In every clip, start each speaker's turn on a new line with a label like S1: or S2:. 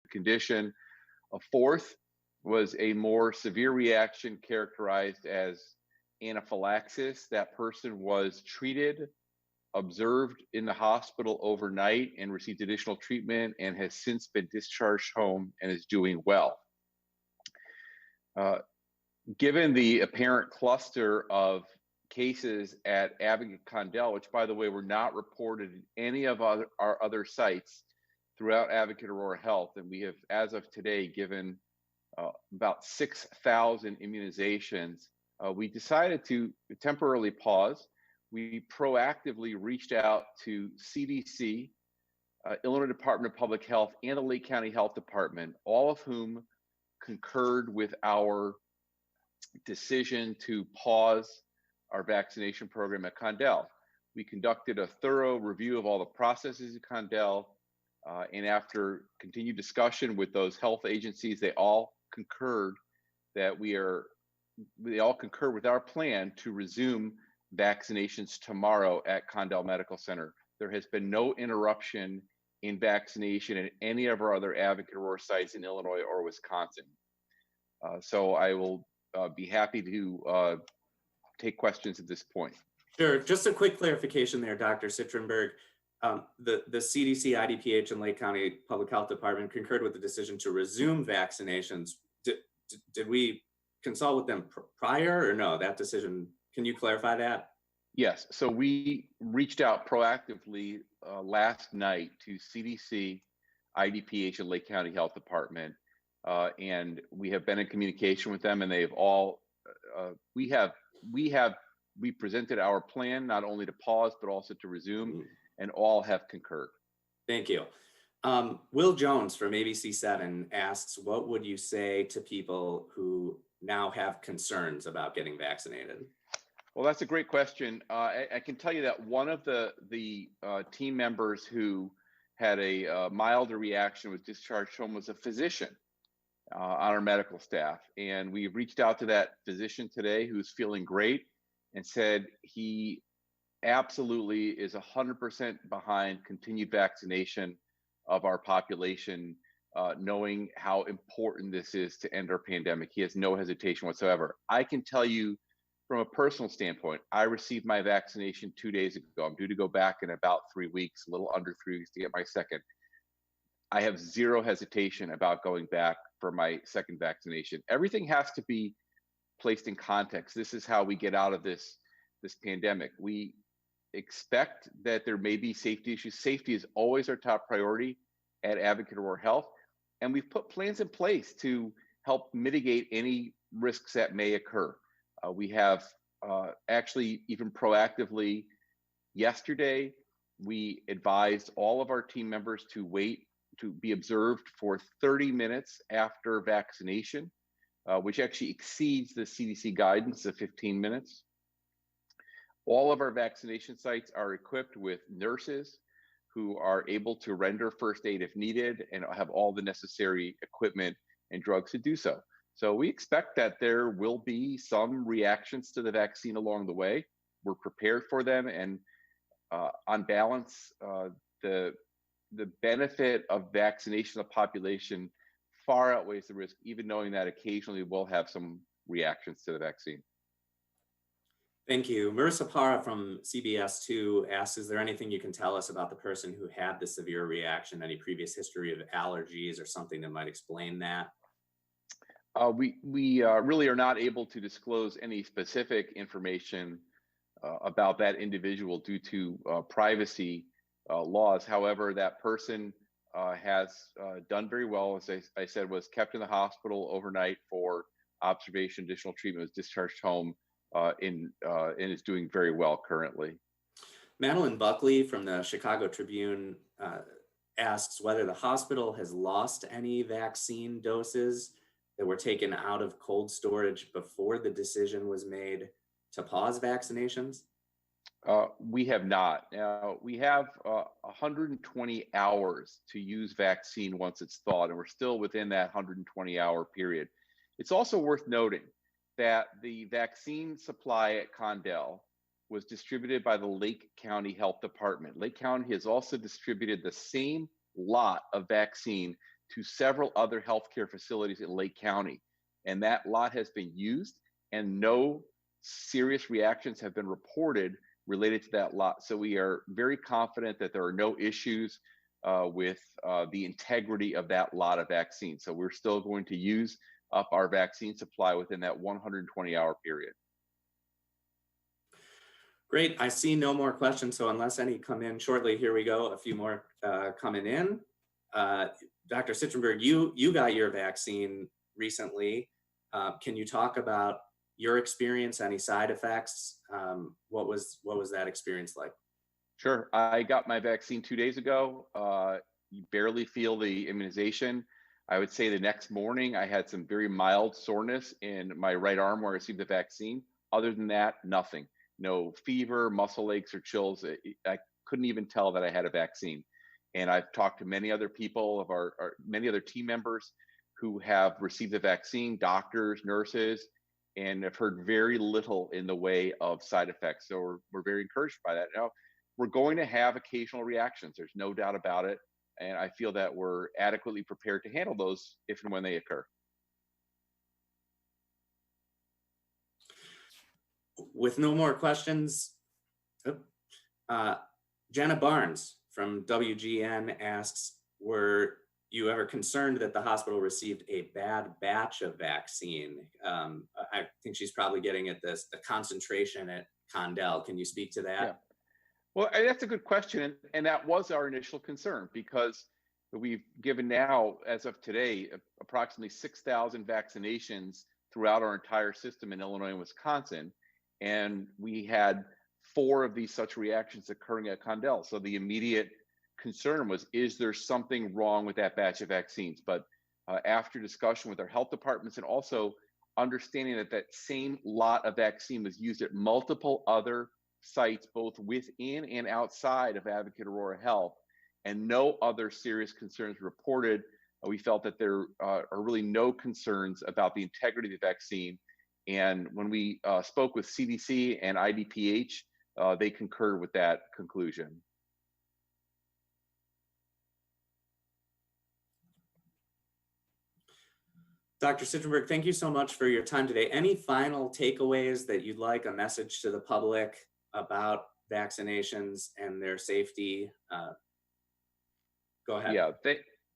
S1: condition. A fourth was a more severe reaction characterized as anaphylaxis. That person was treated, observed in the hospital overnight, and received additional treatment and has since been discharged home and is doing well. Given the apparent cluster of cases at Advocate Condell, which by the way were not reported in any of our other sites throughout Advocate Aurora Health, and we have, as of today, given about 6,000 immunizations, we decided to temporarily pause. We proactively reached out to CDC, Illinois Department of Public Health, and the Lake County Health Department, all of whom concurred with our decision to pause our vaccination program at Condell. We conducted a thorough review of all the processes at Condell, and after continued discussion with those health agencies, they all concurred with our plan to resume vaccinations tomorrow at Condell Medical Center. There has been no interruption in vaccination at any of our other Advocate Aurora sites in Illinois or Wisconsin. So I will be happy to take questions at this point.
S2: Sure. Just a quick clarification there, Dr. Citrenberg. The CDC, IDPH, and Lake County Public Health Department concurred with the decision to resume vaccinations. Did we consult with them prior or no? That decision, can you clarify that?
S1: Yes. So we reached out proactively last night to CDC, IDPH, and Lake County Health Department, and we have been in communication with them, and they've all we presented our plan not only to pause but also to resume, and all have concurred.
S2: Thank you. Will Jones from ABC7 asks, what would you say to people who now have concerns about getting vaccinated?
S1: Well, that's a great question. I can tell you that one of the team members who had a milder reaction, was discharged home, was a physician on our medical staff. And we reached out to that physician today, who's feeling great, and said he absolutely is 100% behind continued vaccination of our population, knowing how important this is to end our pandemic. He has no hesitation whatsoever. I can tell you from a personal standpoint, I received my vaccination 2 days ago. I'm due to go back in about 3 weeks, a little under 3 weeks, to get my second. I have zero hesitation about going back for my second vaccination. Everything has to be placed in context. This is how we get out of this pandemic. We expect that there may be safety issues. Safety is always our top priority at Advocate Aurora Health, and we've put plans in place to help mitigate any risks that may occur. We have actually, even proactively, yesterday, we advised all of our team members to wait to be observed for 30 minutes after vaccination, which actually exceeds the CDC guidance of 15 minutes. All of our vaccination sites are equipped with nurses who are able to render first aid if needed and have all the necessary equipment and drugs to do so. So we expect that there will be some reactions to the vaccine along the way. We're prepared for them, and on balance, the benefit of vaccination of the population far outweighs the risk, even knowing that occasionally we'll have some reactions to the vaccine.
S2: Thank you. Marissa Parra from CBS2 asks, is there anything you can tell us about the person who had the severe reaction, any previous history of allergies or something that might explain that?
S1: We really are not able to disclose any specific information about that individual due to privacy laws. However, that person has done very well. As I said, was kept in the hospital overnight for observation, additional treatment, was discharged home, and is doing very well currently.
S2: Madeline Buckley from the Chicago Tribune asks whether the hospital has lost any vaccine doses that were taken out of cold storage before the decision was made to pause vaccinations.
S1: We have not. Now, we have 120 hours to use vaccine once it's thawed, and we're still within that 120-hour period. It's also worth noting that the vaccine supply at Condell was distributed by the Lake County Health Department. Lake County has also distributed the same lot of vaccine to several other healthcare facilities in Lake County. And that lot has been used, and no serious reactions have been reported related to that lot. So we are very confident that there are no issues with the integrity of that lot of vaccine. So we're still going to use up our vaccine supply within that 120-hour period.
S2: Great. I see no more questions. So unless any come in shortly, here we go. A few more coming in. Dr. Citrenberg, you got your vaccine recently. Can you talk about your experience, any side effects? What was that experience like?
S1: Sure. I got my vaccine 2 days ago. You barely feel the immunization. I would say the next morning I had some very mild soreness in my right arm where I received the vaccine. Other than that, nothing. No fever, muscle aches, or chills. I couldn't even tell that I had a vaccine. And I've talked to many other people of our many other team members who have received the vaccine, doctors, nurses, and have heard very little in the way of side effects. So we're very encouraged by that. Now, we're going to have occasional reactions. There's no doubt about it. And I feel that we're adequately prepared to handle those if and when they occur.
S2: With no more questions, Jenna Barnes from WGN asks, were you ever concerned that the hospital received a bad batch of vaccine? I think she's probably getting at the concentration at Condell. Can you speak to that?
S1: Yeah. Well, that's a good question. And that was our initial concern, because we've given now, as of today, approximately 6,000 vaccinations throughout our entire system in Illinois and Wisconsin. And we had 4 of these such reactions occurring at Condell. So the immediate concern was, is there something wrong with that batch of vaccines? But after discussion with our health departments, and also understanding that that same lot of vaccine was used at multiple other sites, both within and outside of Advocate Aurora Health, and no other serious concerns reported, we felt that there are really no concerns about the integrity of the vaccine. And when we spoke with CDC and IDPH, they concurred with that conclusion.
S2: Dr. Citrenberg, thank you so much for your time today. Any final takeaways that you'd like, a message to the public about vaccinations and their safety? Go ahead.
S1: Yeah,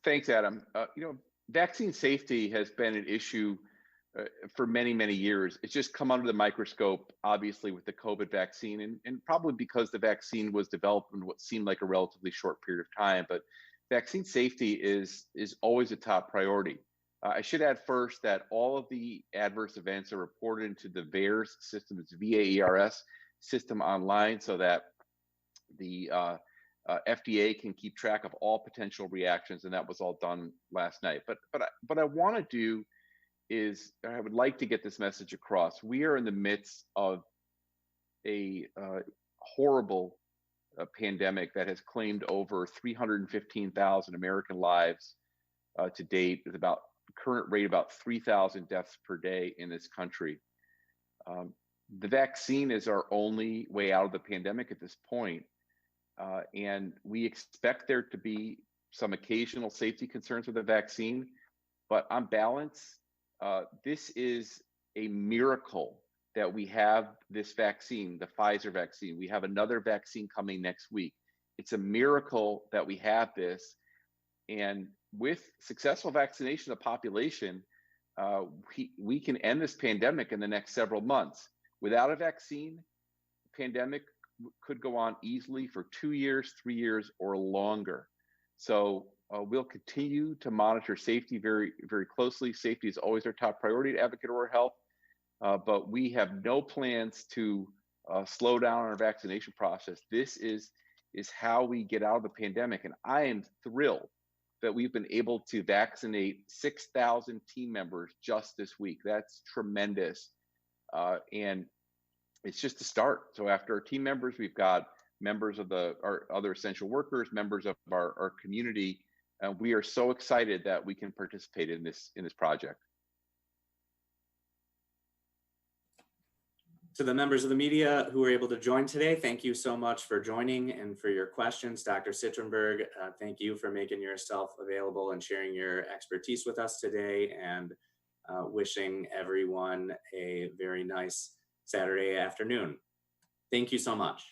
S1: thanks, Adam. Vaccine safety has been an issue for many, many years. It's just come under the microscope, obviously, with the COVID vaccine, and probably because the vaccine was developed in what seemed like a relatively short period of time. But vaccine safety is always a top priority. I should add first that all of the adverse events are reported into the VAERS system. It's VAERS system online, so that the FDA can keep track of all potential reactions, and that was all done last night. But I want to do is, I would like to get this message across. We are in the midst of a horrible pandemic that has claimed over 315,000 American lives to date, with about current rate about 3,000 deaths per day in this country. The vaccine is our only way out of the pandemic at this point. And we expect there to be some occasional safety concerns with the vaccine, but on balance, this is a miracle that we have this vaccine, the Pfizer vaccine. We have another vaccine coming next week. It's a miracle that we have this. And with successful vaccination of the population, we can end this pandemic in the next several months. Without a vaccine, the pandemic could go on easily for 2 years, 3 years, or longer. So we'll continue to monitor safety very, very closely. Safety is always our top priority at Advocate Aurora Health, but we have no plans to slow down our vaccination process. This is how we get out of the pandemic, and I am thrilled that we've been able to vaccinate 6,000 team members just this week. That's tremendous. And it's just a start. So after our team members, we've got members of our other essential workers, members of our community. And we are so excited that we can participate in this project.
S2: To the members of the media who were able to join today, thank you so much for joining and for your questions. Dr. Citrenberg, thank you for making yourself available and sharing your expertise with us today, and wishing everyone a very nice Saturday afternoon. Thank you so much.